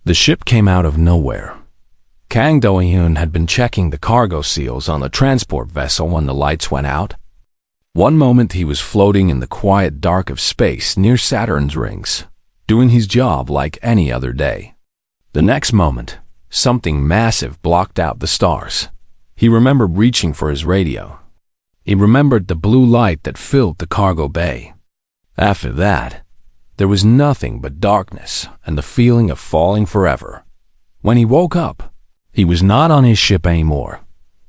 The ship came out of nowhere. Kang Do-hyun had been checking the cargo seals on the transport vessel when the lights went out. One moment he was floating in the quiet dark of space near Saturn's rings, doing his job like any other day. The next moment, something massive blocked out the stars. He remembered reaching for his radio. He remembered the blue light that filled the cargo bay. After that, there was nothing but darkness and the feeling of falling forever. When he woke up, he was not on his ship anymore.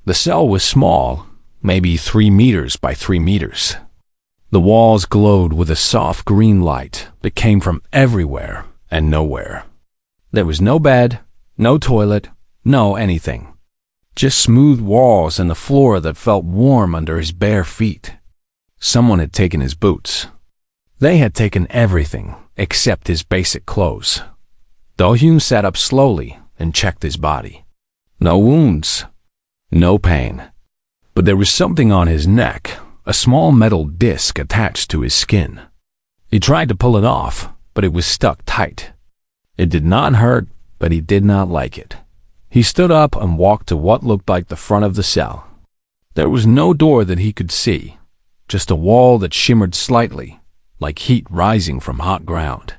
The cell was small, maybe 3 meters by 3 meters. The walls glowed with a soft green light that came from everywhere and nowhere. There was no bed, no toilet, no anything. Just smooth walls and the floor that felt warm under his bare feet. Someone had taken his boots. They had taken everything except his basic clothes. Do-hyun sat up slowly and checked his body. No wounds, no pain. But there was something on his neck, a small metal disc attached to his skin. He tried to pull it off, but it was stuck tight. It did not hurt, but he did not like it. He stood up and walked to what looked like the front of the cell. There was no door that he could see, just a wall that shimmered slightly, like heat rising from hot ground.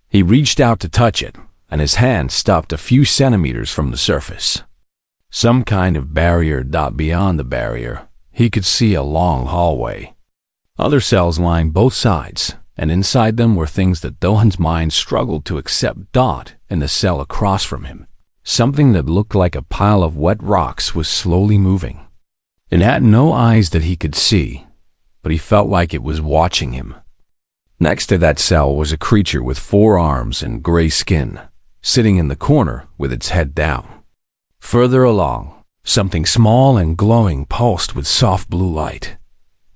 He reached out to touch it, and his hand stopped a few centimeters from the surface. Some kind of barrier. Beyond the barrier, he could see a long hallway. Other cells lined both sides, and inside them were things that Do-hyun's mind struggled to accept. In the cell across from him, something that looked like a pile of wet rocks was slowly moving. It had no eyes that he could see, but he felt like it was watching him. Next to that cell was a creature with 4 arms and gray skin, sitting in the corner with its head down. Further along, something small and glowing pulsed with soft blue light.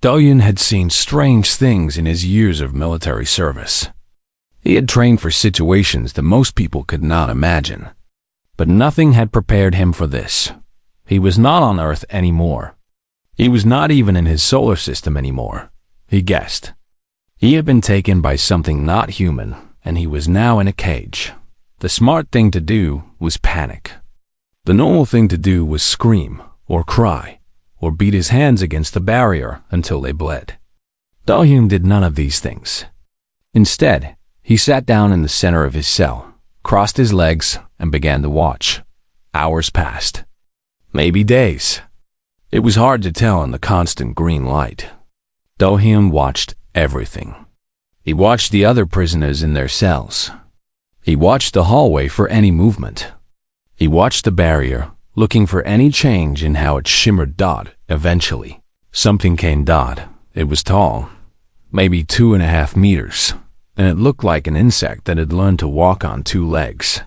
Do-hyun had seen strange things in his years of military service. He had trained for situations that most people could not imagine. But nothing had prepared him for this. He was not on Earth anymore. He was not even in his solar system anymore, he guessed. He had been taken by something not human, and he was now in a cage. The smart thing to do was panic. The normal thing to do was scream, or cry, or beat his hands against the barrier until they bled. Do-hyun did none of these things. Instead, he sat down in the center of his cell, crossed his legs, and began to watch. Hours passed. Maybe days. It was hard to tell in the constant green light. Do-hyun watched everything. He watched the other prisoners in their cells. He watched the hallway for any movement. He watched the barrier, looking for any change in how it shimmered. Eventually, something came. It was tall, maybe 2.5 meters, and it looked like an insect that had learned to walk on 2 legs.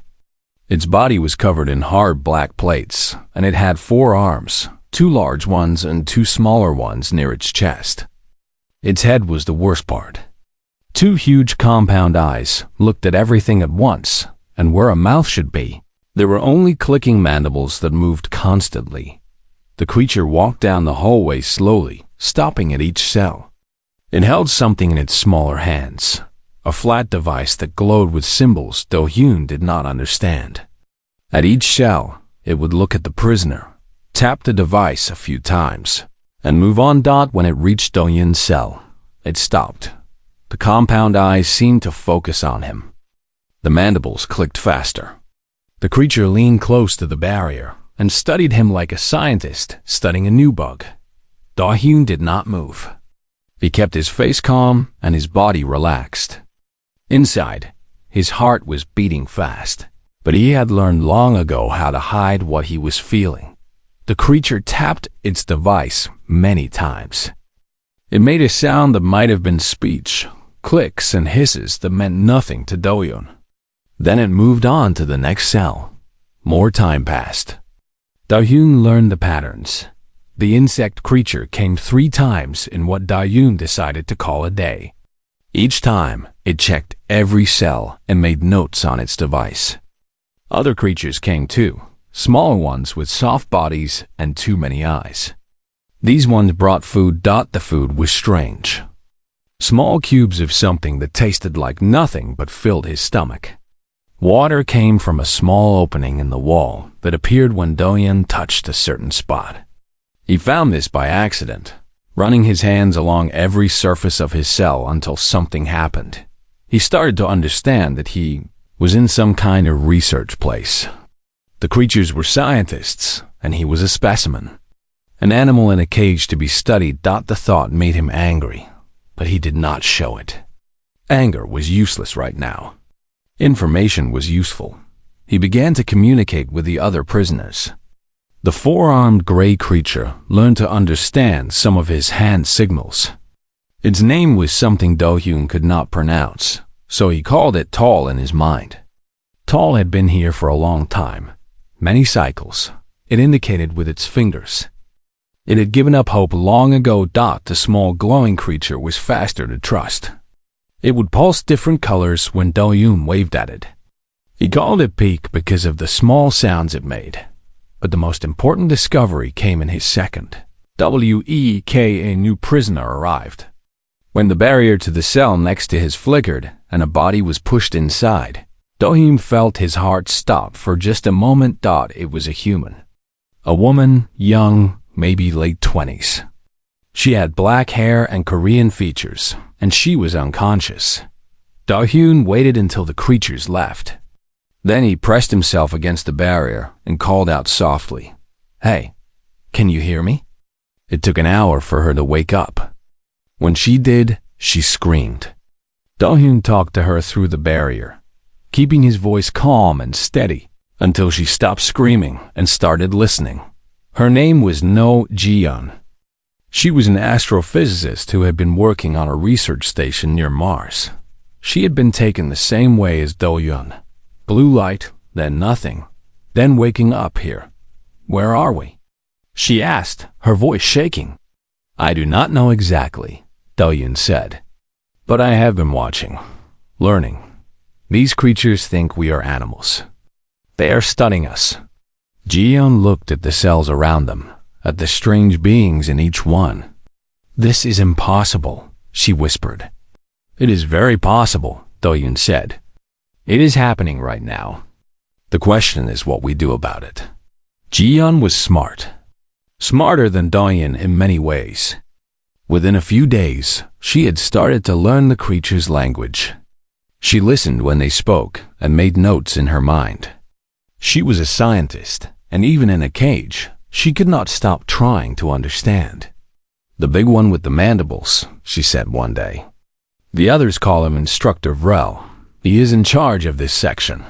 Its body was covered in hard black plates, and it had 4 arms, 2 large ones and 2 smaller ones near its chest. Its head was the worst part. 2 huge compound eyes looked at everything at once, and where a mouth should be, there were only clicking mandibles that moved constantly. The creature walked down the hallway slowly, stopping at each cell. It held something in its smaller hands, a flat device that glowed with symbols Do-hyun did not understand. At each cell, it would look at the prisoner, tap the device a few times, and move on. When it reached Do-hyun's cell, it stopped. The compound eyes seemed to focus on him. The mandibles clicked faster. The creature leaned close to the barrier and studied him like a scientist studying a new bug. Do-hyun did not move. He kept his face calm and his body relaxed. Inside, his heart was beating fast, but he had learned long ago how to hide what he was feeling. The creature tapped its device many times. It made a sound that might have been speech, clicks and hisses that meant nothing to Do-hyun. Then it moved on to the next cell. More time passed. Do-hyun learned the patterns. The insect creature came 3 times in what Do-hyun decided to call a day. Each time, it checked every cell and made notes on its device. Other creatures came too, smaller ones with soft bodies and too many eyes. These ones brought food. The food was strange. Small cubes of something that tasted like nothing but filled his stomach. Water came from a small opening in the wall that appeared when Do-hyun touched a certain spot. He found this by accident, running his hands along every surface of his cell until something happened. He started to understand that he was in some kind of research place. The creatures were scientists, and he was a specimen. An animal in a cage to be studied. The thought made him angry, but he did not show it. Anger was useless right now. Information was useful. He began to communicate with the other prisoners. The four-armed gray creature learned to understand some of his hand signals. Its name was something Do-hyun could not pronounce, so he called it Tall in his mind. Tall had been here for a long time, many cycles. It indicated with its fingers. It had given up hope long ago. The small glowing creature was faster to trust. It would pulse different colors when Do-hyun waved at it. He called it Peak because of the small sounds it made. But the most important discovery came in his second. A new prisoner arrived. When the barrier to the cell next to his flickered and a body was pushed inside, Do-hyun felt his heart stop for just a moment. It was a human. A woman, young, maybe late 20s. She had black hair and Korean features, and she was unconscious. Do-hyun waited until the creatures left. Then he pressed himself against the barrier and called out softly, "Hey, can you hear me?" It took an hour for her to wake up. When she did, she screamed. Do-hyun talked to her through the barrier, keeping his voice calm and steady until she stopped screaming and started listening. Her name was No Ji-yeon. She was an astrophysicist who had been working on a research station near Mars. She had been taken the same way as Do-hyun. Blue light, then nothing, then waking up here. "Where are we?" she asked, her voice shaking. "I do not know exactly," Do-hyun said. "But I have been watching, learning. These creatures think we are animals. They are studying us." Ji-yeon looked at the cells around them, at the strange beings in each one. "This is impossible," she whispered. "It is very possible," Do-hyun said. "It is happening right now. The question is what we do about it." Ji-yeon was smart. Smarter than Do-hyun in many ways. Within a few days, she had started to learn the creature's language. She listened when they spoke and made notes in her mind. She was a scientist, and even in a cage, she could not stop trying to understand. "The big one with the mandibles," she said one day. "The others call him Instructor Vrel. He is in charge of this section.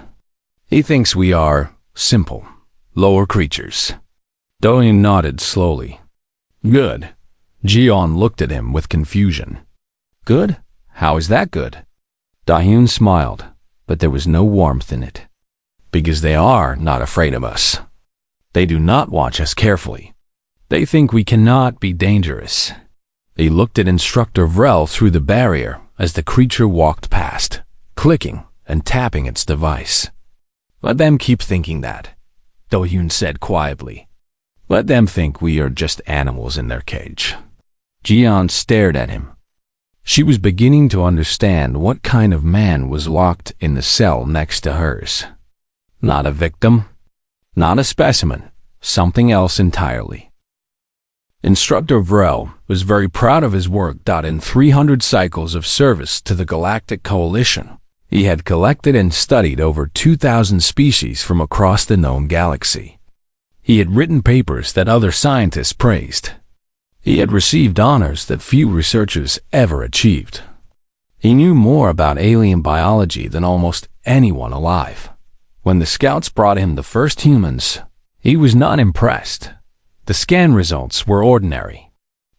He thinks we are simple, lower creatures." Do-hyun nodded slowly. "Good." Ji-yeon looked at him with confusion. "Good? How is that good?" Do-hyun smiled, but there was no warmth in it. "Because they are not afraid of us. They do not watch us carefully. They think we cannot be dangerous." He looked at Instructor Vrel through the barrier as the creature walked past, clicking and tapping its device. "Let them keep thinking that," Do-hyun said quietly. "Let them think we are just animals in their cage." Ji-yeon stared at him. She was beginning to understand what kind of man was locked in the cell next to hers. Not a victim, not a specimen, something else entirely. Instructor Vrel was very proud of his work. In 300 cycles of service to the Galactic Coalition, he had collected and studied over 2,000 species from across the known galaxy. He had written papers that other scientists praised. He had received honors that few researchers ever achieved. He knew more about alien biology than almost anyone alive. When the scouts brought him the first humans, he was not impressed. The scan results were ordinary.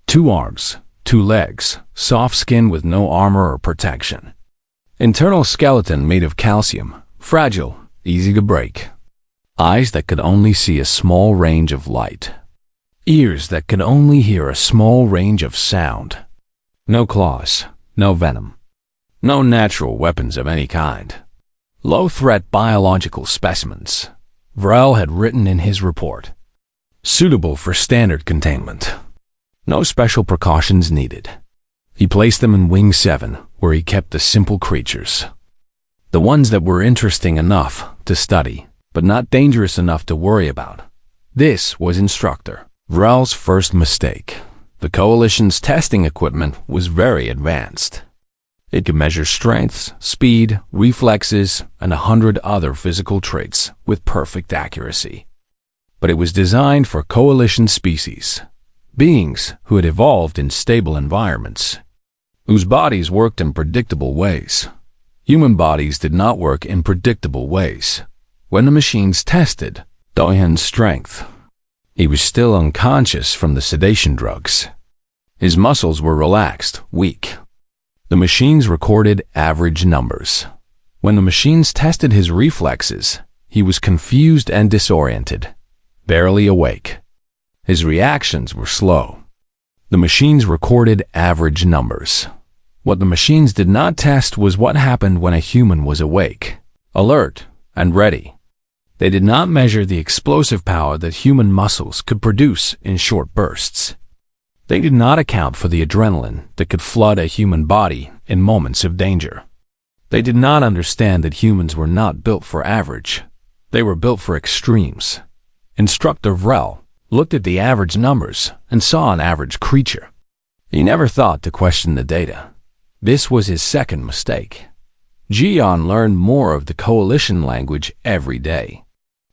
2 arms, 2 legs, soft skin with no armor or protection. Internal skeleton made of calcium, fragile, easy to break. Eyes that could only see a small range of light. Ears that could only hear a small range of sound. No claws, no venom. No natural weapons of any kind. Low-threat biological specimens, Vrel had written in his report. Suitable for standard containment. No special precautions needed. He placed them in Wing 7, where he kept the simple creatures. The ones that were interesting enough to study, but not dangerous enough to worry about. This was Instructor. Vrel's first mistake. The Coalition's testing equipment was very advanced. It could measure strengths, speed, reflexes, and 100 other physical traits with perfect accuracy. But it was designed for Coalition species, beings who had evolved in stable environments, whose bodies worked in predictable ways. Human bodies did not work in predictable ways. When the machines tested Do-hyun's strength, he was still unconscious from the sedation drugs. His muscles were relaxed, weak. The machines recorded average numbers. When the machines tested his reflexes, he was confused and disoriented, barely awake. His reactions were slow. The machines recorded average numbers. What the machines did not test was what happened when a human was awake, alert, and ready. They did not measure the explosive power that human muscles could produce in short bursts. They did not account for the adrenaline that could flood a human body in moments of danger. They did not understand that humans were not built for average. They were built for extremes. Instructor Vrel looked at the average numbers and saw an average creature. He never thought to question the data. This was his second mistake. Ji-yeon learned more of the Coalition language every day.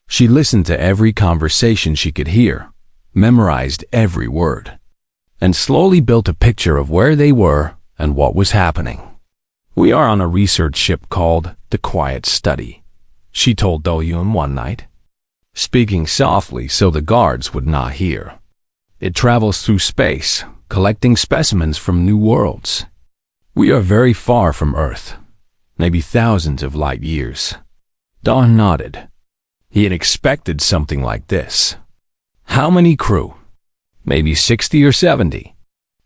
She listened to every conversation she could hear, memorized every word, and slowly built a picture of where they were and what was happening. "We are on a research ship called the Quiet Study," she told Do-hyun one night, speaking softly so the guards would not hear. "It travels through space, collecting specimens from new worlds. We are very far from Earth, maybe thousands of light years." Do-hyun nodded. He had expected something like this. "How many crew?" "Maybe 60 or 70.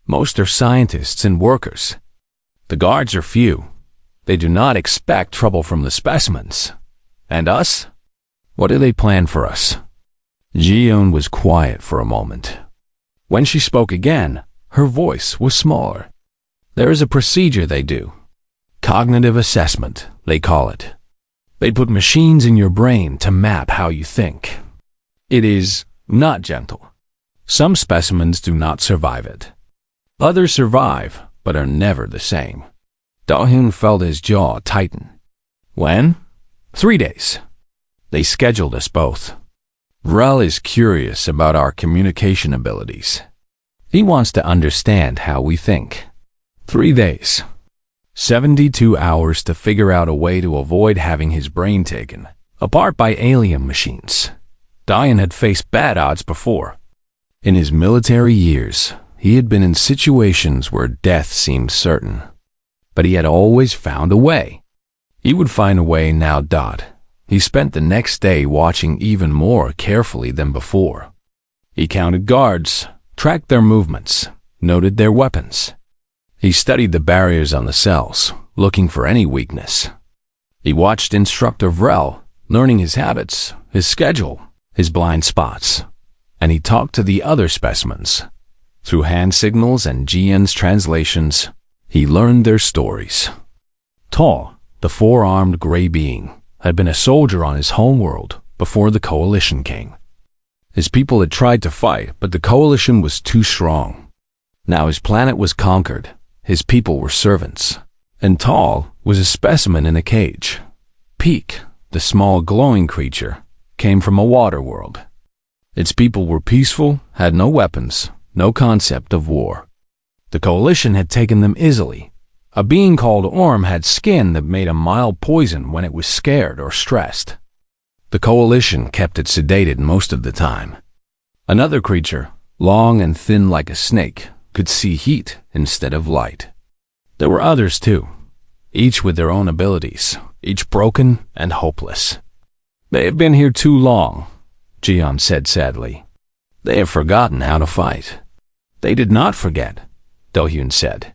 Most are scientists and workers. The guards are few. They do not expect trouble from the specimens. And us? What do they plan for us?" Ji-yeon was quiet for a moment. When she spoke again, her voice was smaller. "There is a procedure they do. Cognitive assessment, they call it. They put machines in your brain to map how you think. It is not gentle. Some specimens do not survive it. Others survive, but are never the same." Do-hyun felt his jaw tighten. "When?" 3 days. They scheduled us both. Vrel is curious about our communication abilities. He wants to understand how we think. 3 days. 72 hours to figure out a way to avoid having his brain taken apart by alien machines. Do-hyun had faced bad odds before. In his military years, he had been in situations where death seemed certain. But he had always found a way. He would find a way now. He spent the next day watching even more carefully than before. He counted guards, tracked their movements, noted their weapons. He studied the barriers on the cells, looking for any weakness. He watched Instructor Vrel, learning his habits, his schedule, his blind spots. And he talked to the other specimens. Through hand signals and Ji-yeon's translations, he learned their stories. Tall, the four-armed gray being, had been a soldier on his homeworld before the Coalition came. His people had tried to fight, but the Coalition was too strong. Now his planet was conquered. His people were servants. And Tall was a specimen in a cage. Peak, the small glowing creature, came from a water world. Its people were peaceful, had no weapons, no concept of war. The Coalition had taken them easily. A being called Orm had skin that made a mild poison when it was scared or stressed. The Coalition kept it sedated most of the time. Another creature, long and thin like a snake, could see heat instead of light. There were others too, each with their own abilities, each broken and hopeless. "They have been here too long," Ji-yeon said sadly. "They have forgotten how to fight." "They did not forget," Do-hyun said.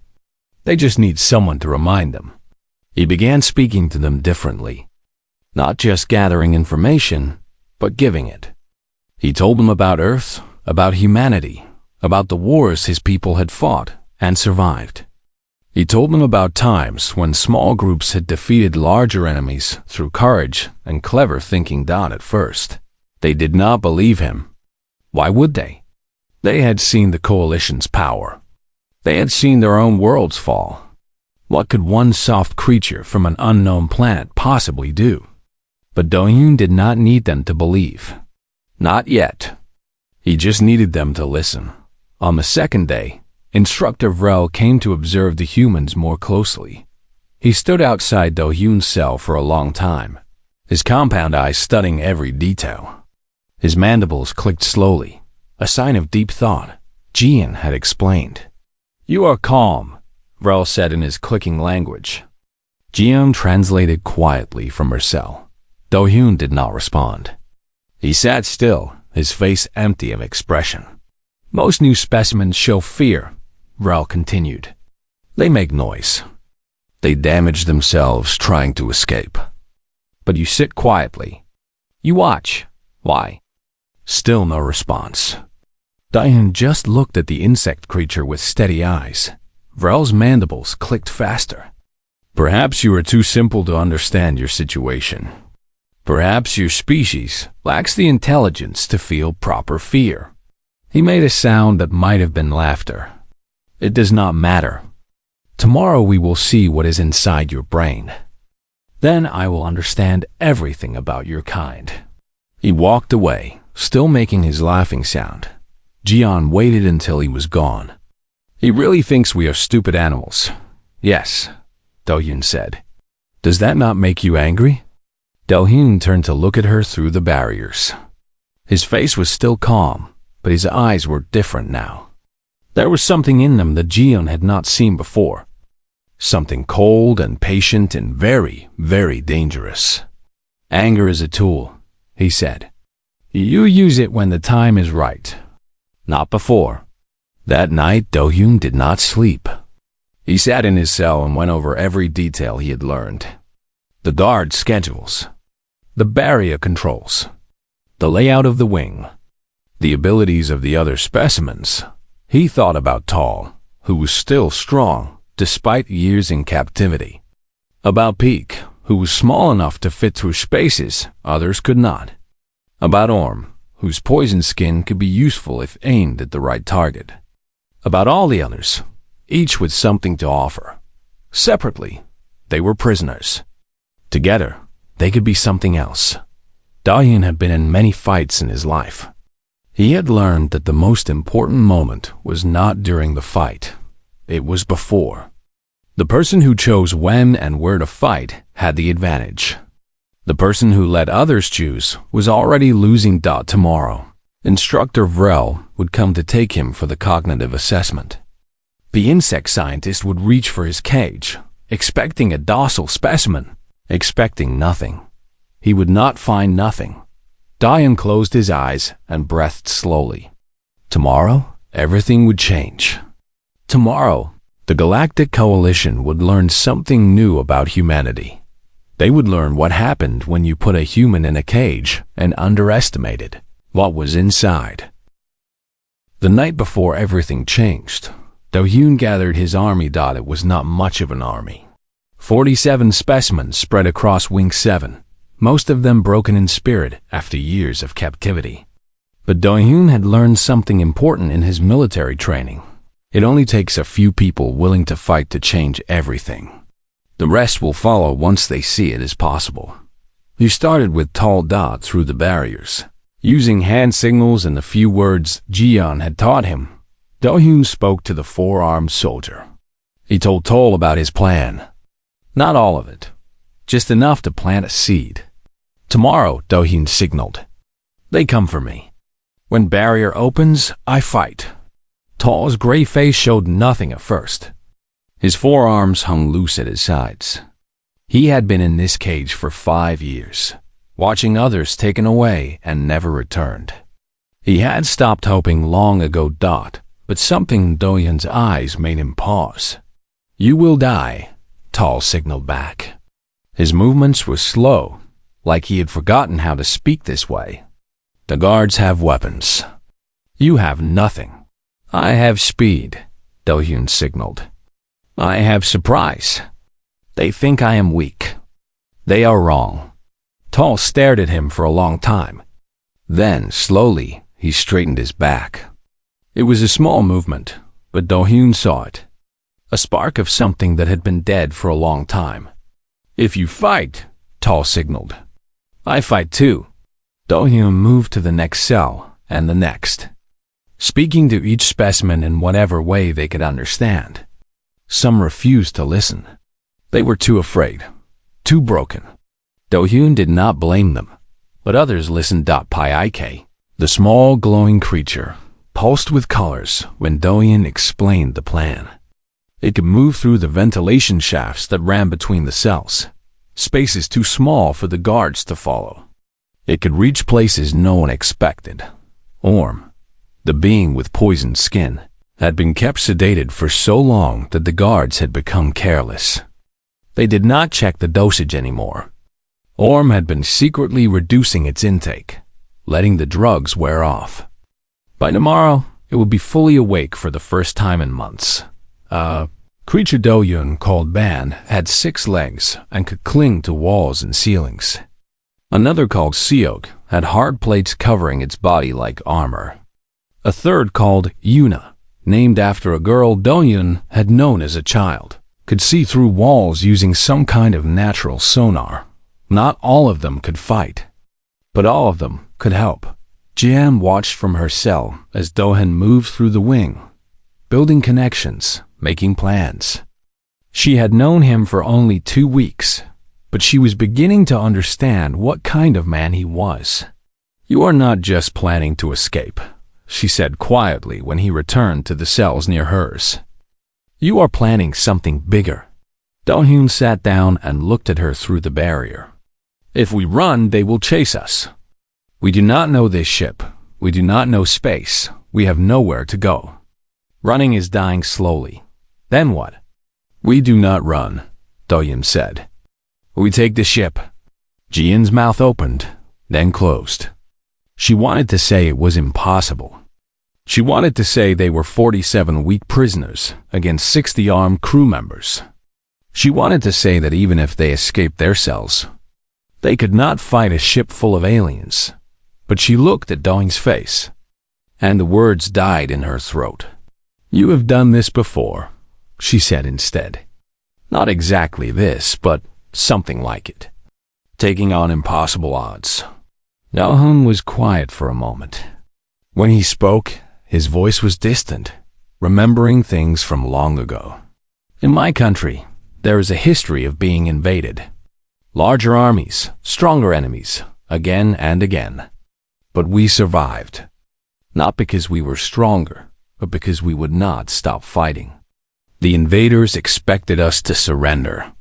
"They just need someone to remind them." He began speaking to them differently, not just gathering information, but giving it. He told them about Earth, about humanity, about the wars his people had fought and survived. He told them about times when small groups had defeated larger enemies through courage and clever thinking. At first, they did not believe him. Why would they? They had seen the coalition's power. They had seen their own worlds fall. What could one soft creature from an unknown planet possibly do? But Do-hyun did not need them to believe. Not yet. He just needed them to listen. On the second day, Instructor Vrel came to observe the humans more closely. He stood outside Do-hyun's cell for a long time, his compound eyes studying every detail. His mandibles clicked slowly, a sign of deep thought. Jian had explained. "You are calm," Vrel said in his clicking language. Jian translated quietly from her cell. Do-hyun did not respond. He sat still, his face empty of expression. "Most new specimens show fear," Vrel continued. "They make noise. They damage themselves trying to escape. But you sit quietly. You watch. Why?" Still no response. Do-hyun just looked at the insect creature with steady eyes. Vrel's mandibles clicked faster. "Perhaps you are too simple to understand your situation. Perhaps your species lacks the intelligence to feel proper fear." He made a sound that might have been laughter. "It does not matter. Tomorrow we will see what is inside your brain. Then I will understand everything about your kind." He walked away, still making his laughing sound. Jian waited until he was gone. "He really thinks we are stupid animals." "Yes," Do-hyun said. "Does that not make you angry?" Do-hyun turned to look at her through the barriers. His face was still calm, but his eyes were different now. There was something in them that Jian had not seen before. Something cold and patient and very, very dangerous. "Anger is a tool," he said. "You use it when the time is right. Not before." That night, Do-hyun did not sleep. He sat in his cell and went over every detail he had learned. The guard schedules, the barrier controls, the layout of the wing, the abilities of the other specimens. He thought about Tall, who was still strong despite years in captivity. About Peak, who was small enough to fit through spaces others could not. About Orm, whose poison skin could be useful if aimed at the right target. About all the others, each with something to offer. Separately, they were prisoners. Together, they could be something else. Do-hyun had been in many fights in his life. He had learned that the most important moment was not during the fight. It was before. The person who chose when and where to fight had the advantage. The person who let others choose was already losing. Tomorrow, Instructor Vrel would come to take him for the cognitive assessment. The insect scientist would reach for his cage, expecting a docile specimen, expecting nothing. He would not find nothing. Do-hyun closed his eyes and breathed slowly. Tomorrow, everything would change. Tomorrow, the Galactic Coalition would learn something new about humanity. They would learn what happened when you put a human in a cage and underestimated what was inside. The night before everything changed, Do-hyun gathered his army. It was not much of an army. 47 specimens spread across Wing 7, most of them broken in spirit after years of captivity. But Do-hyun had learned something important in his military training. It only takes a few people willing to fight to change everything. The rest will follow once they see it is possible. He started with Tall Dot through the barriers. Using hand signals and the few words Jian had taught him, Do-hyun spoke to the four-armed soldier. He told Tall about his plan. Not all of it, just enough to plant a seed. Tomorrow, Do-hyun signaled. They come for me. When barrier opens, I fight. Tall's gray face showed nothing at first. His forearms hung loose at his sides. He had been in this cage for 5 years, watching others taken away and never returned. He had stopped hoping long ago. But something in Do-hyun's eyes made him pause. "You will die," Tall signaled back. His movements were slow, like he had forgotten how to speak this way. "The guards have weapons. You have nothing." "I have speed," Do-hyun signaled. I have surprise. They think I am weak. They are wrong. Tall stared at him for a long time. Then, slowly, he straightened his back. It was a small movement, but Do-hyun saw it. A spark of something that had been dead for a long time. If you fight, Tall signaled. I fight too. Do-hyun moved to the next cell, and the next, speaking to each specimen in whatever way they could understand. Some refused to listen. They were too afraid, too broken. Do-hyun did not blame them, but others listened. Pik, the small glowing creature, pulsed with colors when Do-hyun explained the plan. It could move through the ventilation shafts that ran between the cells, spaces too small for the guards to follow. It could reach places no one expected. Orm, the being with poisoned skin, had been kept sedated for so long that the guards had become careless. They did not check the dosage anymore. Orm had been secretly reducing its intake, letting the drugs wear off. By tomorrow, it would be fully awake for the first time in months. Creature Do-hyun called Ban had 6 legs and could cling to walls and ceilings. Another called Seok had hard plates covering its body like armor. A third called Yuna, named after a girl Do-hyun had known as a child, could see through walls using some kind of natural sonar. Not all of them could fight, but all of them could help. Jian watched from her cell as Do-hyun moved through the wing, building connections, making plans. She had known him for only 2 weeks, but she was beginning to understand what kind of man he was. You are not just planning to escape, she said quietly when he returned to the cells near hers. You are planning something bigger. Do-hyun sat down and looked at her through the barrier. If we run, they will chase us. We do not know this ship. We do not know space. We have nowhere to go. Running is dying slowly. Then what? We do not run, Do-hyun said. We take the ship. Jian's mouth opened, then closed. She wanted to say it was impossible. She wanted to say they were 47 weak prisoners against 60 armed crew members. She wanted to say that even if they escaped their cells, they could not fight a ship full of aliens. But she looked at Do-hyun's face, and the words died in her throat. You have done this before, she said instead. Not exactly this, but something like it. Taking on impossible odds. Do-hyun was quiet for a moment. When he spoke, his voice was distant, remembering things from long ago. In my country, there is a history of being invaded. Larger armies, stronger enemies, again and again. But we survived. Not because we were stronger, but because we would not stop fighting. The invaders expected us to surrender.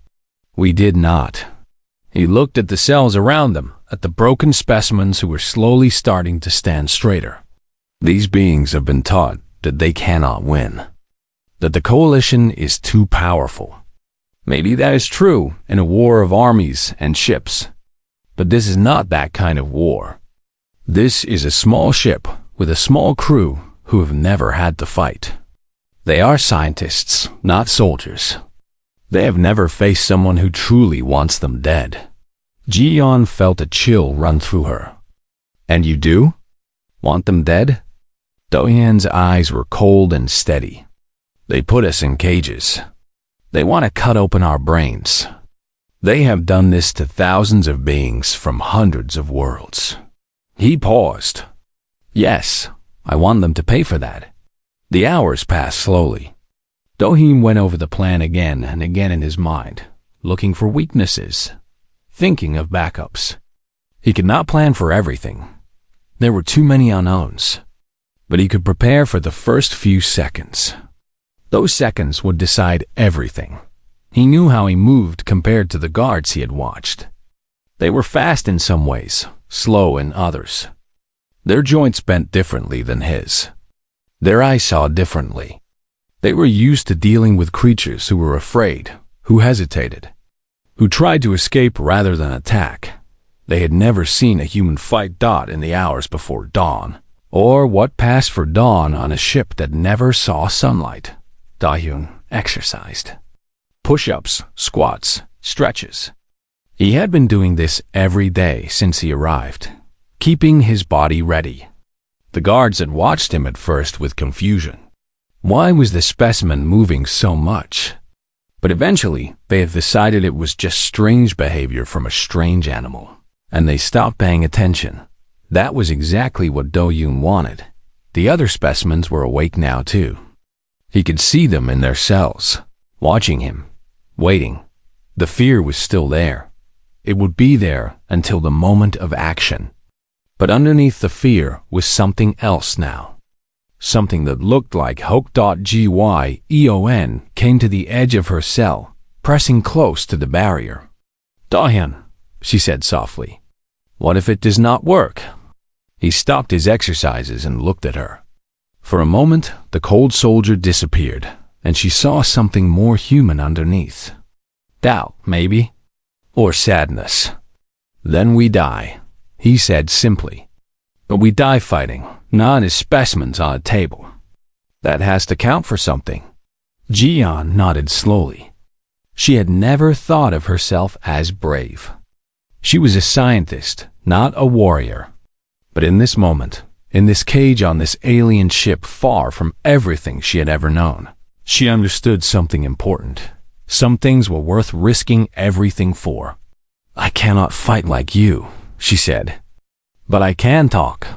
We did not. He looked at the cells around them, at the broken specimens who were slowly starting to stand straighter. These beings have been taught that they cannot win, that the coalition is too powerful. Maybe that is true in a war of armies and ships, but this is not that kind of war. This is a small ship with a small crew who have never had to fight. They are scientists, not soldiers. They have never faced someone who truly wants them dead. Ji-yeon felt a chill run through her. And you do? Want them dead? Do-hyun's eyes were cold and steady. They put us in cages. They want to cut open our brains. They have done this to thousands of beings from hundreds of worlds. He paused. Yes, I want them to pay for that. The hours passed slowly. Do-hyun went over the plan again and again in his mind, looking for weaknesses, thinking of backups. He could not plan for everything. There were too many unknowns. But he could prepare for the first few seconds. Those seconds would decide everything. He knew how he moved compared to the guards he had watched. They were fast in some ways, slow in others. Their joints bent differently than his. Their eyes saw differently. They were used to dealing with creatures who were afraid, who hesitated, who tried to escape rather than attack. They had never seen a human fight in the hours before dawn, or what passed for dawn on a ship that never saw sunlight. Do-hyun exercised. Push-ups, squats, stretches. He had been doing this every day since he arrived, keeping his body ready. The guards had watched him at first with confusion. Why was the specimen moving so much? But eventually, they had decided it was just strange behavior from a strange animal, and they stopped paying attention. That was exactly what Do-yoon wanted. The other specimens were awake now too. He could see them in their cells, watching him, waiting. The fear was still there. It would be there until the moment of action. But underneath the fear was something else now. Something that looked like Hook.GYEON came to the edge of her cell, pressing close to the barrier. "Do-hyun," she said softly. "What if it does not work?" He stopped his exercises and looked at her. For a moment, the cold soldier disappeared, and she saw something more human underneath. Doubt, maybe? Or sadness. "Then we die," he said simply. "But we die fighting, not as specimens on a table. That has to count for something." Ji-yeon nodded slowly. She had never thought of herself as brave. She was a scientist, not a warrior. But in this moment, in this cage on this alien ship far from everything she had ever known, she understood something important. Some things were worth risking everything for. "I cannot fight like you," she said. "But I can talk.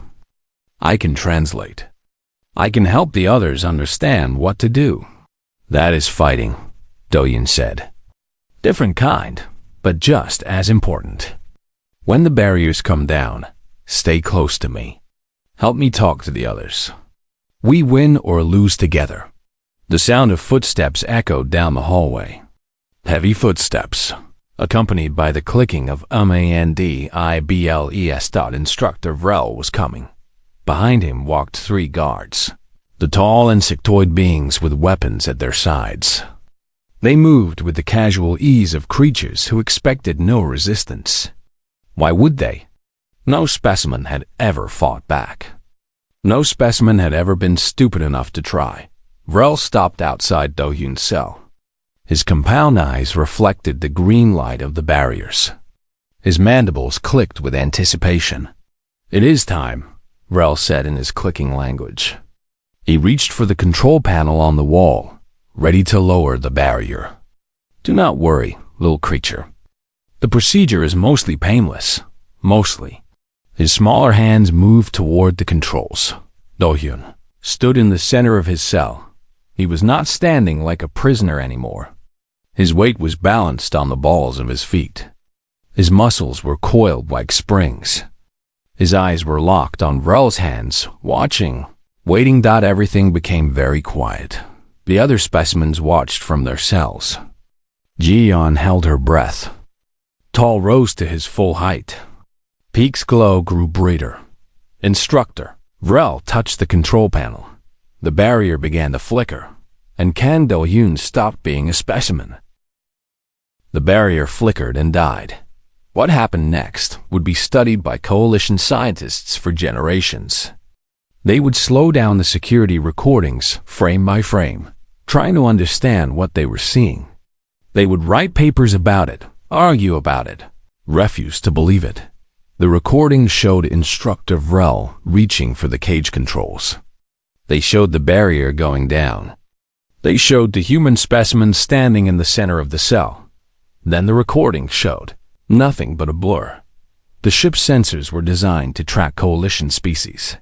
I can translate. I can help the others understand what to do." "That is fighting," Do-yoon said. "Different kind, but just as important. When the barriers come down, stay close to me. Help me talk to the others. We win or lose together." The sound of footsteps echoed down the hallway. Heavy footsteps, accompanied by the clicking of MANDIBLES. Instructor Vrel was coming. Behind him walked 3 guards, the tall insectoid beings with weapons at their sides. They moved with the casual ease of creatures who expected no resistance. Why would they? No specimen had ever fought back. No specimen had ever been stupid enough to try. Vrel stopped outside Do-hyun's cell. His compound eyes reflected the green light of the barriers. His mandibles clicked with anticipation. "It is time," Vrel said in his clicking language. He reached for the control panel on the wall, ready to lower the barrier. "Do not worry, little creature. The procedure is mostly painless. Mostly." His smaller hands moved toward the controls. Do-hyun stood in the center of his cell. He was not standing like a prisoner anymore. His weight was balanced on the balls of his feet. His muscles were coiled like springs. His eyes were locked on Vrel's hands, watching, waiting. Everything became very quiet. The other specimens watched from their cells. Ji-yeon held her breath. Tall rose to his full height. Peak's glow grew brighter. "Instructor." Vrel touched the control panel. The barrier began to flicker, and Kang Do-hyun stopped being a specimen. The barrier flickered and died. What happened next would be studied by coalition scientists for generations. They would slow down the security recordings frame by frame, trying to understand what they were seeing. They would write papers about it, argue about it, refuse to believe it. The recordings showed Instructor Vrel reaching for the cage controls. They showed the barrier going down. They showed the human specimen standing in the center of the cell. Then the recording showed nothing but a blur. The ship's sensors were designed to track coalition species.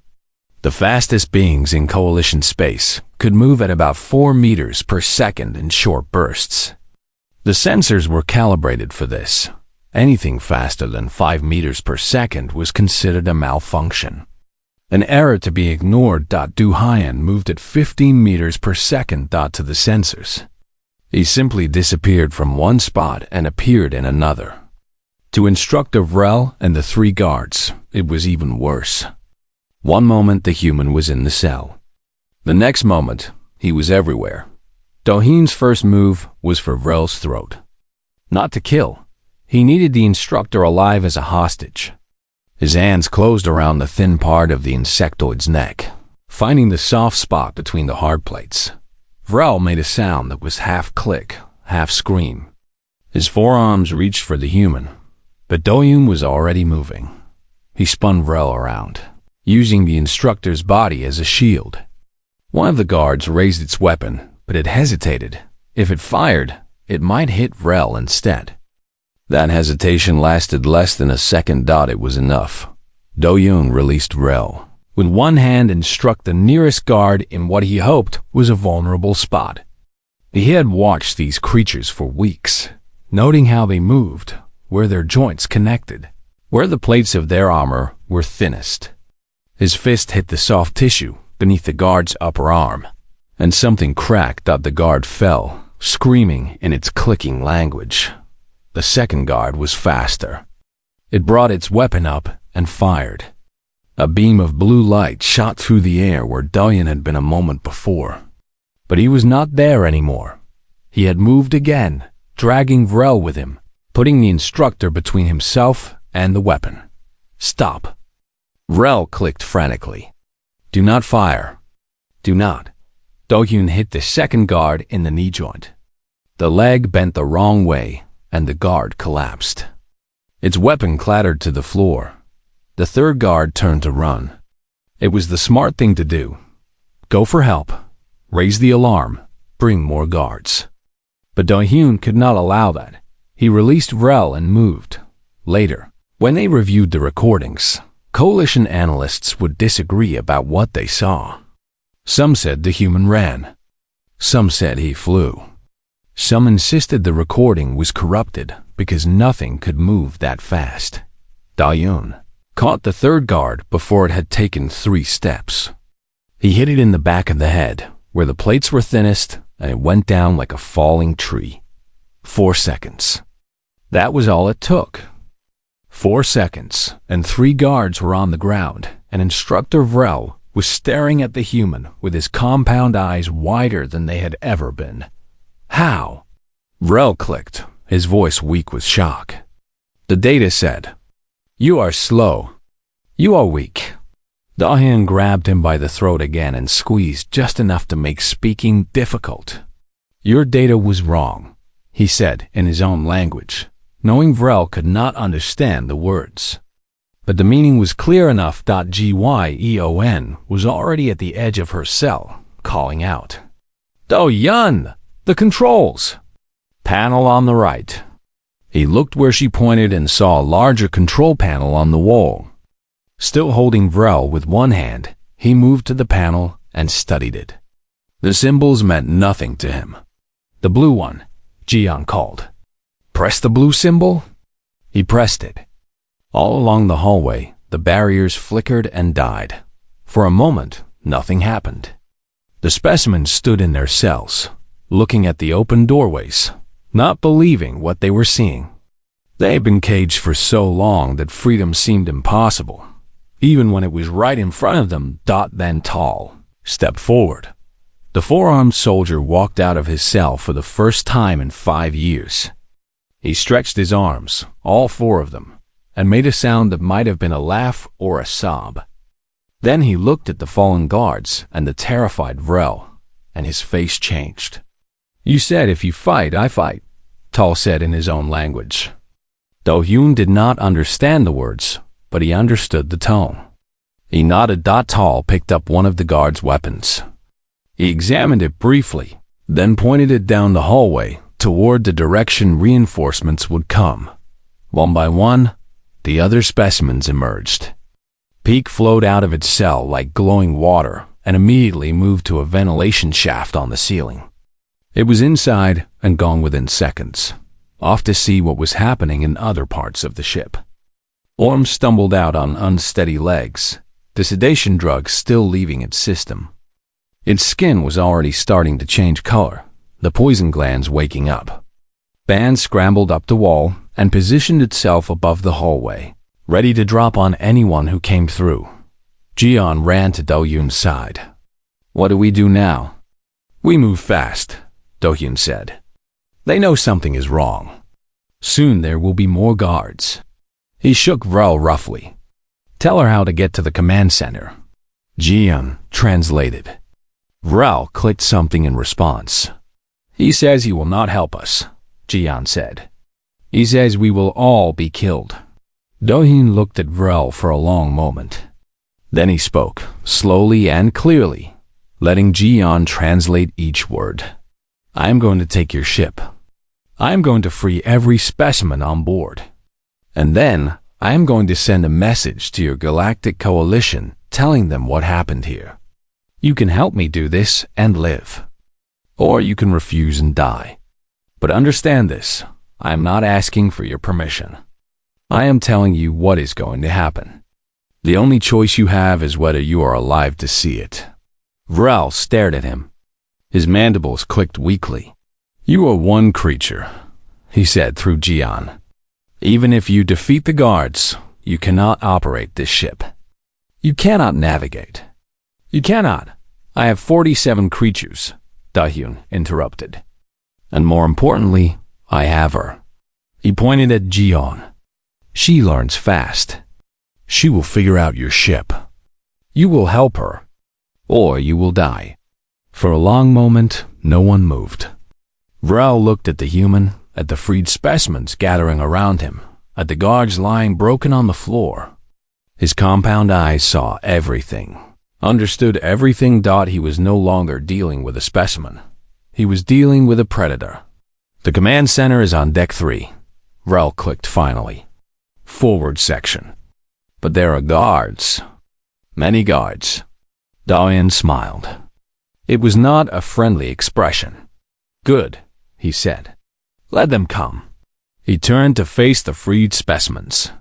The fastest beings in coalition space could move at about 4 meters per second in short bursts. The sensors were calibrated for this. Anything faster than 5 meters per second was considered a malfunction. An error to be ignored. Do-hyun moved at 15 meters per second. To the sensors. He simply disappeared from one spot and appeared in another. To Instructor Vrel and the 3 guards, it was even worse. One moment the human was in the cell. The next moment, he was everywhere. Do-hyun's first move was for Vrel's throat. Not to kill. He needed the instructor alive as a hostage. His hands closed around the thin part of the insectoid's neck, finding the soft spot between the hard plates. Vrel made a sound that was half click, half-scream. His forearms reached for the human, but Do-yoon was already moving. He spun Vrel around, using the instructor's body as a shield. One of the guards raised its weapon, but it hesitated. If it fired, it might hit Vrel instead. That hesitation lasted less than a second. It was enough. Do-yoon released Vrel, with one hand, and struck the nearest guard in what he hoped was a vulnerable spot. He had watched these creatures for weeks, noting how they moved, where their joints connected, where the plates of their armor were thinnest. His fist hit the soft tissue beneath the guard's upper arm, and something cracked. The guard fell, screaming in its clicking language. The second guard was faster. It brought its weapon up and fired. A beam of blue light shot through the air where Do-yoon had been a moment before. But he was not there anymore. He had moved again, dragging Vrel with him, putting the instructor between himself and the weapon. Stop. Vrel clicked frantically. Do not fire. Do not. Do-yoon hit the second guard in the knee joint. The leg bent the wrong way, and the guard collapsed. Its weapon clattered to the floor. The third guard turned to run. It was the smart thing to do. Go for help. Raise the alarm. Bring more guards. But Do-yoon could not allow that. He released Vrel and moved. Later, when they reviewed the recordings, Coalition analysts would disagree about what they saw. Some said the human ran. Some said he flew. Some insisted the recording was corrupted because nothing could move that fast. Do-yoon caught the third guard before it had taken 3 steps. He hit it in the back of the head, where the plates were thinnest, and it went down like a falling tree. 4 seconds. That was all it took. 4 seconds, and 3 guards were on the ground, and Instructor Vrel was staring at the human with his compound eyes wider than they had ever been. How? Vrel clicked, his voice weak with shock. The data said, "You are slow. You are weak." Do-yoon grabbed him by the throat again and squeezed just enough to make speaking difficult. "Your data was wrong," he said in his own language, knowing Vrel could not understand the words. But the meaning was clear enough. Gyeon was already at the edge of her cell, calling out, "Do-yoon! The controls! Panel on the right." He looked where she pointed and saw a larger control panel on the wall. Still holding Vrel with one hand, he moved to the panel and studied it. The symbols meant nothing to him. "The blue one," Gyeon called. "Press the blue symbol." He pressed it. All along the hallway, the barriers flickered and died. For a moment, nothing happened. The specimens stood in their cells, looking at the open doorways, not believing what they were seeing. They had been caged for so long that freedom seemed impossible, even when it was right in front of them. Then Tall stepped forward. The 4-armed soldier walked out of his cell for the first time in 5 years. He stretched his arms, all 4 of them, and made a sound that might have been a laugh or a sob. Then he looked at the fallen guards and the terrified Vrel, and his face changed. "You said if you fight, I fight," Tall said in his own language. Do-yoon did not understand the words, but he understood the tone. He nodded. Tall picked up one of the guards' weapons. He examined it briefly, then pointed it down the hallway toward the direction reinforcements would come. One by one, the other specimens emerged. Peak flowed out of its cell like glowing water and immediately moved to a ventilation shaft on the ceiling. It was inside and gone within seconds, off to see what was happening in other parts of the ship. Orm stumbled out on unsteady legs, the sedation drug still leaving its system. Its skin was already starting to change color, the poison glands waking up. Ban scrambled up the wall and positioned itself above the hallway, ready to drop on anyone who came through. Gyeon ran to Do-yoon's side. "What do we do now?" "We move fast," Do-yoon said. "They know something is wrong. Soon there will be more guards." He shook Vrel roughly. "Tell her how to get to the command center." Gyeon translated. Vrel clicked something in response. He says he will not help us, Jian said. He says we will all be killed. Do-hyun looked at Vrel for a long moment. Then he spoke, slowly and clearly, letting Jian translate each word. I am going to take your ship. I am going to free every specimen on board. And then I am going to send a message to your Galactic Coalition telling them what happened here. You can help me do this and live. Or you can refuse and die. But understand this, I am not asking for your permission. I am telling you what is going to happen. The only choice you have is whether you are alive to see it. Vrel stared at him. His mandibles clicked weakly. You are one creature, he said through Jian. Even if you defeat the guards, you cannot operate this ship. You cannot navigate. You cannot. I have 47 creatures, Do-hyun interrupted. And more importantly, I have her. He pointed at Jian. She learns fast. She will figure out your ship. You will help her, or you will die. For a long moment, no one moved. Vrel looked at the human, at the freed specimens gathering around him, at the guards lying broken on the floor. His compound eyes saw everything, understood everything. He was no longer dealing with a specimen. He was dealing with a predator. The command center is on deck 3. Vrel clicked finally. Forward section. But there are guards. Many guards. Do-hyun smiled. It was not a friendly expression. Good, he said. Let them come. He turned to face the freed specimens.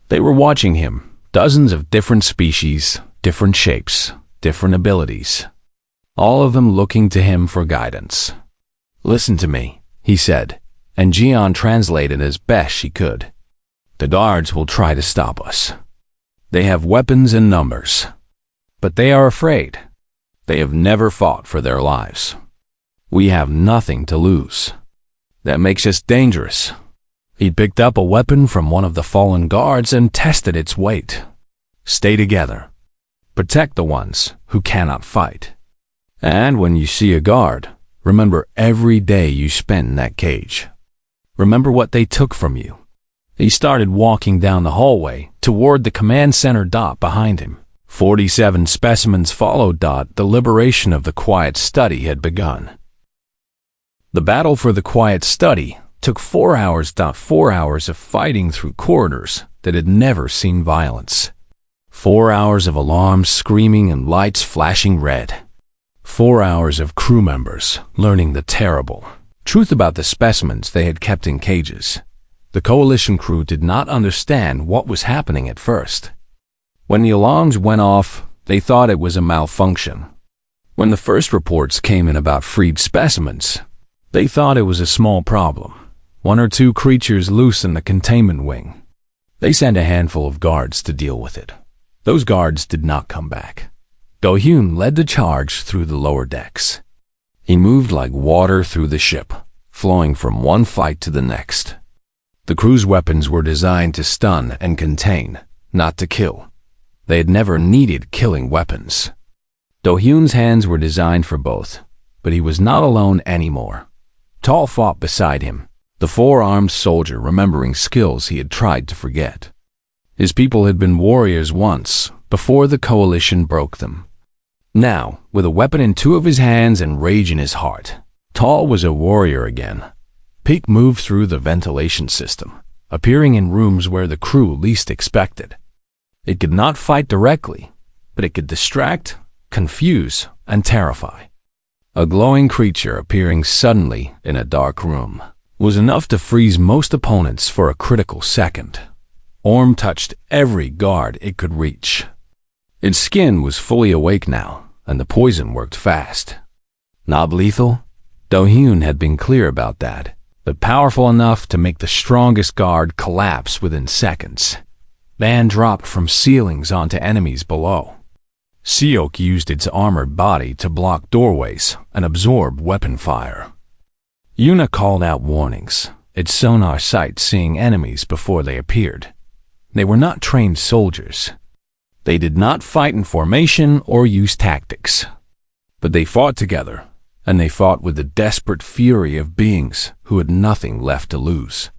They were watching him, dozens of different species, different shapes, different abilities. All of them looking to him for guidance. Listen to me, he said, and Jian translated as best she could. The guards will try to stop us. They have weapons in numbers. But they are afraid. They have never fought for their lives. We have nothing to lose. That makes us dangerous. He picked up a weapon from one of the fallen guards and tested its weight. Stay together. Protect the ones who cannot fight. And when you see a guard, remember every day you spent in that cage. Remember what they took from you. He started walking down the hallway toward the command center. Behind him. 47 specimens followed. The liberation of the quiet study had begun. The battle for the quiet study took 4 hours. 4 hours of fighting through corridors that had never seen violence. 4 hours of alarms screaming and lights flashing red. 4 hours of crew members learning the terrible truth about the specimens they had kept in cages. The coalition crew did not understand what was happening at first. When the alarms went off, they thought it was a malfunction. When the first reports came in about freed specimens, they thought it was a small problem. 1 or 2 creatures loose in the containment wing. They sent a handful of guards to deal with it. Those guards did not come back. Do-hyun led the charge through the lower decks. He moved like water through the ship, flowing from one fight to the next. The crew's weapons were designed to stun and contain, not to kill. They had never needed killing weapons. Do-hyun's hands were designed for both, but he was not alone anymore. Tall fought beside him, the 4-armed soldier remembering skills he had tried to forget. His people had been warriors once, before the coalition broke them. Now, with a weapon in 2 of his hands and rage in his heart, Tall was a warrior again. Peak moved through the ventilation system, appearing in rooms where the crew least expected. It could not fight directly, but it could distract, confuse, and terrify. A glowing creature appearing suddenly in a dark room was enough to freeze most opponents for a critical second. Orm touched every guard it could reach. Its skin was fully awake now, and the poison worked fast. Not lethal? Do-hyun had been clear about that, but powerful enough to make the strongest guard collapse within seconds. Van dropped from ceilings onto enemies below. Seok used its armored body to block doorways and absorb weapon fire. Yuna called out warnings, its sonar sight seeing enemies before they appeared. They were not trained soldiers. They did not fight in formation or use tactics. But they fought together, and they fought with the desperate fury of beings who had nothing left to lose.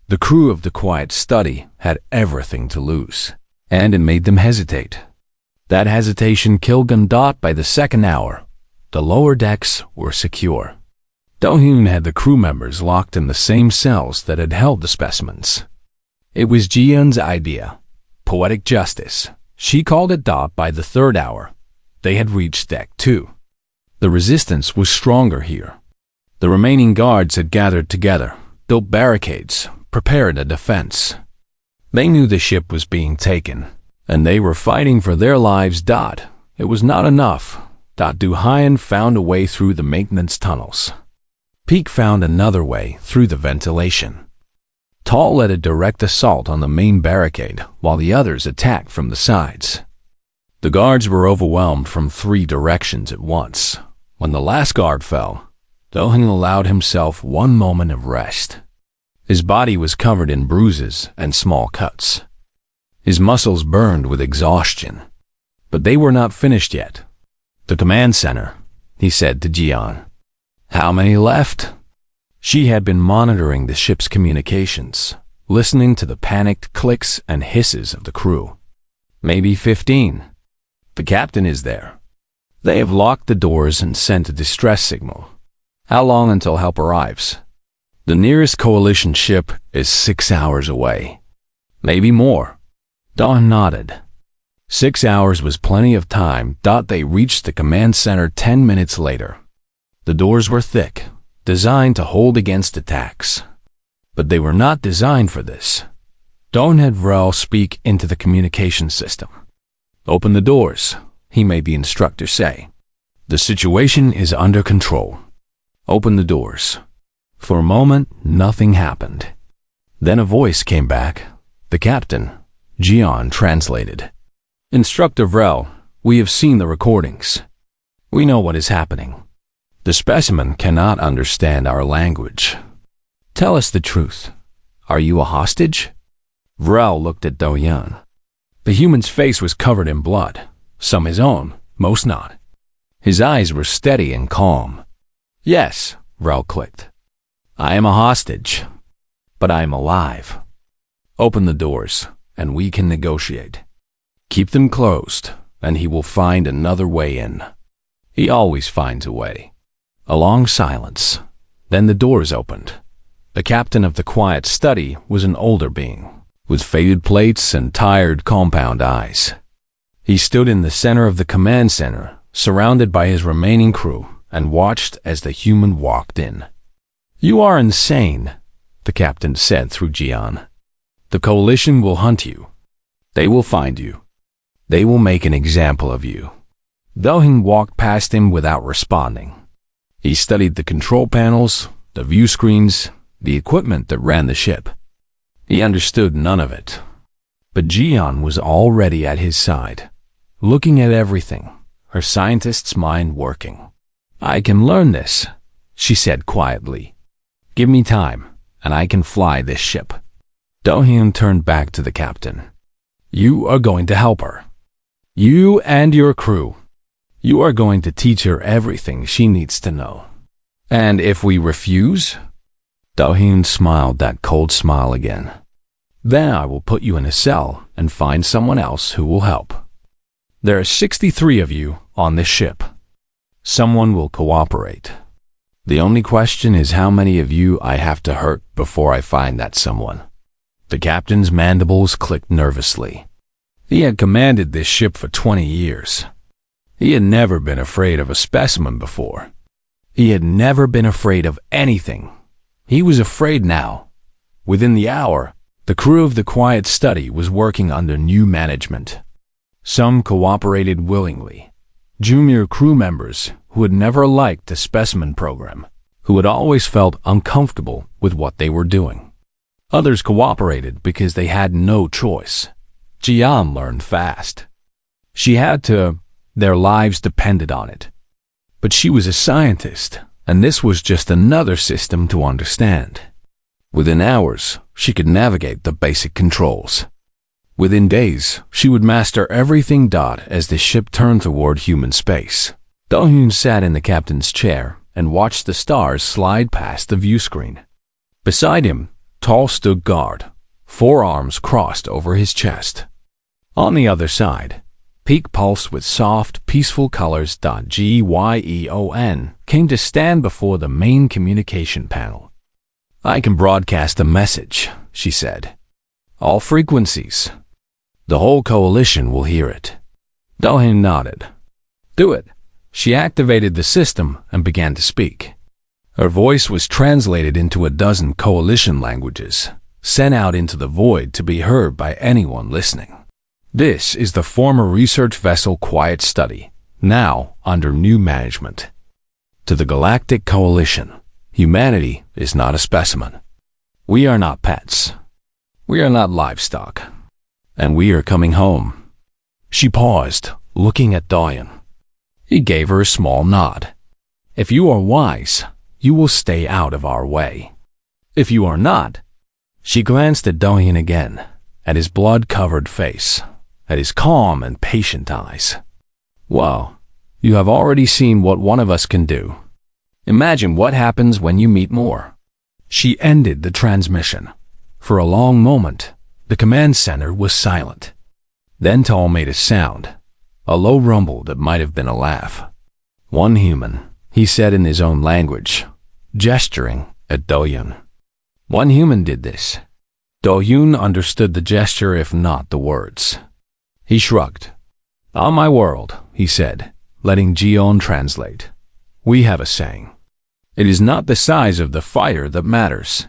The crew of the Quiet Study had everything to lose, and it made them hesitate. That hesitation killed them. By the second hour, the lower decks were secure. Do-hyun had the crew members locked in the same cells that had held the specimens. It was Ji-yeon's idea. Poetic justice. She called it. By the third hour, they had reached deck 2. The resistance was stronger here. The remaining guards had gathered together, built barricades, prepared a defense. They knew the ship was being taken, and they were fighting for their lives. It was not enough. Do-hyun found a way through the maintenance tunnels. Peak found another way through the ventilation. Tall led a direct assault on the main barricade, while the others attacked from the sides. The guards were overwhelmed from 3 directions at once. When the last guard fell, Do-hyun allowed himself one moment of rest. His body was covered in bruises and small cuts. His muscles burned with exhaustion. But they were not finished yet. "The command center," he said to Ji-yeon. "How many left?" She had been monitoring the ship's communications, listening to the panicked clicks and hisses of the crew. "Maybe 15. The captain is there. They have locked the doors and sent a distress signal. How long until help arrives?" "The nearest coalition ship is 6 hours away." "Maybe more." Dawn nodded. 6 hours was plenty of time. They reached the command center 10 minutes later. The doors were thick, designed to hold against attacks. But they were not designed for this. Dawn had Vrel speak into the communication system. "Open the doors," he made the instructor say. "The situation is under control. Open the doors." For a moment, nothing happened. Then a voice came back. The captain, Ji-yeon, translated. "Instructor Vrel, we have seen the recordings. We know what is happening. The specimen cannot understand our language. Tell us the truth. Are you a hostage?" Vrel looked at Do-hyun. The human's face was covered in blood, some his own, most not. His eyes were steady and calm. "Yes," Vrel clicked. "I am a hostage, but I am alive. Open the doors, and we can negotiate. Keep them closed, and he will find another way in. He always finds a way." A long silence. Then the doors opened. The captain of the Quiet Study was an older being, with faded plates and tired compound eyes. He stood in the center of the command center, surrounded by his remaining crew, and watched as the human walked in. "You are insane," the captain said through Ji-yeon. "The coalition will hunt you. They will find you. They will make an example of you." Do-hyun walked past him without responding. He studied the control panels, the view screens, the equipment that ran the ship. He understood none of it. But Ji-yeon was already at his side, looking at everything, her scientist's mind working. "I can learn this," she said quietly. "Give me time, and I can fly this ship." Do-hyun turned back to the captain. "You are going to help her. You and your crew. You are going to teach her everything she needs to know. And if we refuse?" Do-hyun smiled that cold smile again. "Then I will put you in a cell and find someone else who will help. There are 63 of you on this ship. Someone will cooperate. The only question is how many of you I have to hurt before I find that someone." The captain's mandibles clicked nervously. He had commanded this ship for 20 years. He had never been afraid of a specimen before. He had never been afraid of anything. He was afraid now. Within the hour, the crew of the Quiet Study was working under new management. Some cooperated willingly. Junior crew members who had never liked the specimen program, who had always felt uncomfortable with what they were doing. Others cooperated because they had no choice. Ji-yeon learned fast. She had to. Their lives depended on it. But she was a scientist, and this was just another system to understand. Within hours, she could navigate the basic controls. Within days, she would master everything. As the ship turned toward human space, Do-hyun sat in the captain's chair, and watched the stars slide past the view screen. Beside him, Tall stood guard, forearms crossed over his chest. On the other side, Peak pulsed with soft, peaceful colors. Gyeon came to stand before the main communication panel. "I can broadcast a message," she said. "All frequencies. The whole coalition will hear it." Do-hyun nodded. "Do it." She activated the system and began to speak. Her voice was translated into a dozen coalition languages, sent out into the void to be heard by anyone listening. "This is the former research vessel Quiet Study, now under new management. To the Galactic Coalition, humanity is not a specimen. We are not pets. We are not livestock. And we are coming home." She paused, looking at Do-hyun. He gave her a small nod. "If you are wise, you will stay out of our way. If you are not..." She glanced at Do-hyun again, at his blood-covered face, at his calm and patient eyes. "Well, you have already seen what one of us can do. Imagine what happens when you meet more." She ended the transmission. For a long moment, the command center was silent. Then Tall made a sound, a low rumble that might have been a laugh. "One human," he said in his own language, gesturing at Do-hyun. "One human did this." Do-hyun understood the gesture if not the words. He shrugged. "On my world," he said, letting Jeon translate, "we have a saying. It is not the size of the fighter that matters.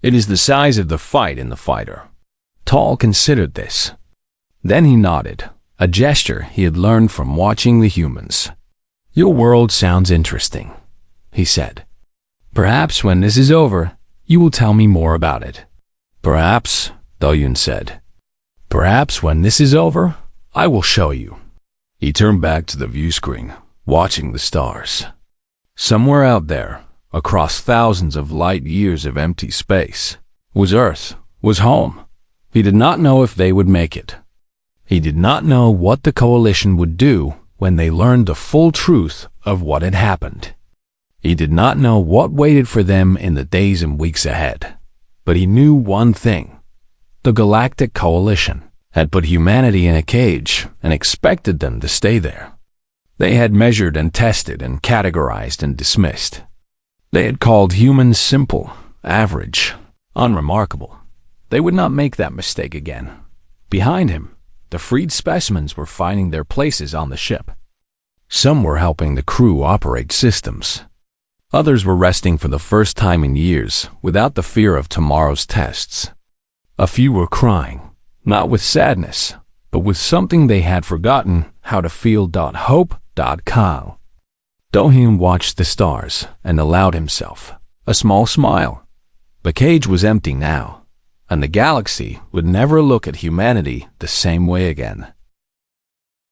It is the size of the fight in the fighter." Tall considered this. Then he nodded, a gesture he had learned from watching the humans. "Your world sounds interesting," he said. "Perhaps when this is over, you will tell me more about it." "Perhaps," Do-hyun said. "Perhaps when this is over, I will show you." He turned back to the view screen, watching the stars. Somewhere out there, across thousands of light years of empty space, was Earth, was home. He did not know if they would make it. He did not know what the coalition would do when they learned the full truth of what had happened. He did not know what waited for them in the days and weeks ahead. But he knew one thing. The Galactic Coalition had put humanity in a cage and expected them to stay there. They had measured and tested and categorized and dismissed. They had called humans simple, average, unremarkable. They would not make that mistake again. Behind him, the freed specimens were finding their places on the ship. Some were helping the crew operate systems. Others were resting for the first time in years without the fear of tomorrow's tests. A few were crying, not with sadness, but with something they had forgotten how to feel. Hope.com. Do-hyun watched the stars and allowed himself a small smile. The cage was empty now, and the galaxy would never look at humanity the same way again.